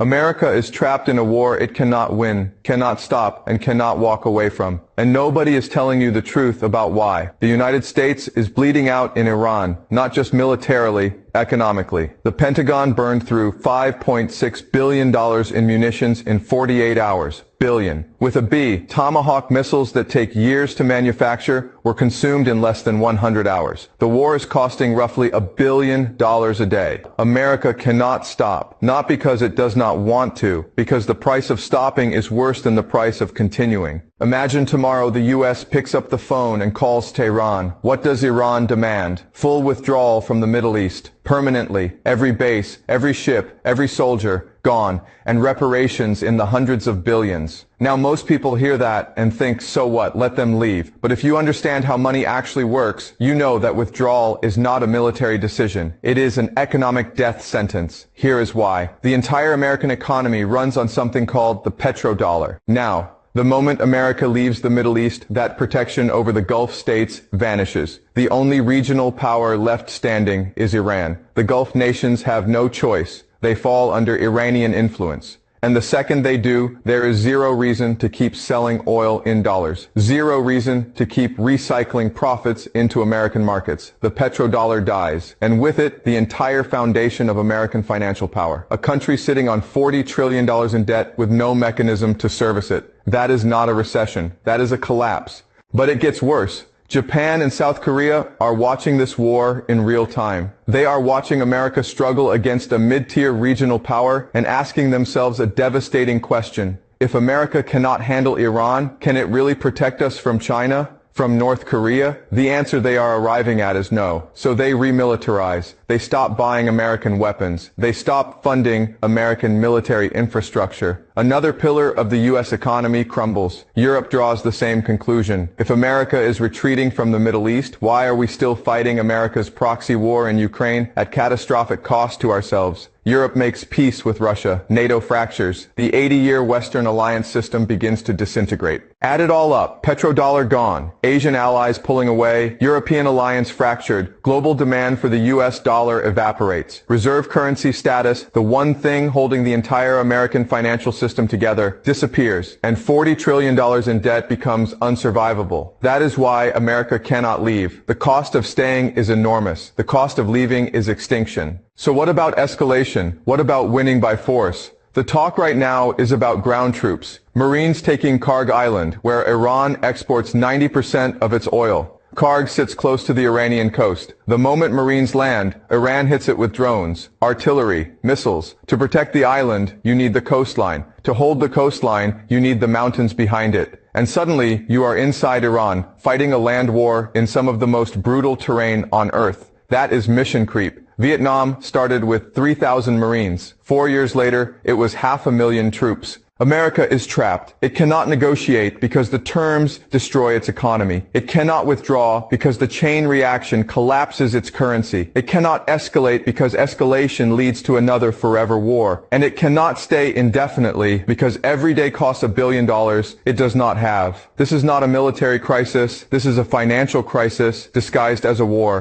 America is trapped in a war it cannot win, cannot stop, and cannot walk away from. And nobody is telling you the truth about why. The United States is bleeding out in Iran, not just militarily, economically. The Pentagon burned through $5.6 billion in munitions in 48 hours. Billion. With a B, Tomahawk missiles that take years to manufacture were consumed in less than 100 hours. The war is costing roughly $1 billion a day. America cannot stop, not because it does not want to, because the price of stopping is worse than the price of continuing. Imagine tomorrow the U.S. picks up the phone and calls Tehran. What does Iran demand? Full withdrawal from the Middle East. Permanently. Every base, every ship, every soldier, gone. And reparations in the hundreds of billions. Now most people hear that and think, so what, let them leave. But if you understand how money actually works, you know that withdrawal is not a military decision. It is an economic death sentence. Here is why. The entire American economy runs on something called the petrodollar. Now, the moment America leaves the Middle East, that protection over the Gulf states vanishes. The only regional power left standing is Iran. The Gulf nations have no choice. They fall under Iranian influence. And the second they do, there is zero reason to keep selling oil in dollars. Zero reason to keep recycling profits into American markets. The petrodollar dies. And with it, the entire foundation of American financial power. A country sitting on $40 trillion in debt with no mechanism to service it. That is not a recession. That is a collapse. But it gets worse. Japan and South Korea are watching this war in real time. They are watching America struggle against a mid-tier regional power and asking themselves a devastating question. If America cannot handle Iran, can it really protect us from China? From North Korea? The answer they are arriving at is no. So they remilitarize. They stop buying American weapons. They stop funding American military infrastructure. Another pillar of the U.S. economy crumbles. Europe draws the same conclusion. If America is retreating from the Middle East, why are we still fighting America's proxy war in Ukraine at catastrophic cost to ourselves? Europe makes peace with Russia. NATO fractures. The 80-year Western alliance system begins to disintegrate. Add it all up. Petrodollar gone. Asian allies pulling away. European alliance fractured. Global demand for the U.S. dollar evaporates. Reserve currency status, the one thing holding the entire American financial system together, disappears. And $40 trillion in debt becomes unsurvivable. That is why America cannot leave. The cost of staying is enormous. The cost of leaving is extinction. So what about escalation? What about winning by force? The talk right now is about ground troops. Marines taking Karg Island, where Iran exports 90% of its oil. Karg sits close to the Iranian coast. The moment Marines land, Iran hits it with drones, artillery, missiles. To protect the island, you need the coastline. To hold the coastline, you need the mountains behind it. And suddenly, you are inside Iran, fighting a land war in some of the most brutal terrain on Earth. That is mission creep. Vietnam started with 3,000 Marines. 4 years later, it was 500,000 troops. America is trapped. It cannot negotiate because the terms destroy its economy. It cannot withdraw because the chain reaction collapses its currency. It cannot escalate because escalation leads to another forever war. And it cannot stay indefinitely because every day costs $1 billion it does not have. This is not a military crisis. This is a financial crisis disguised as a war.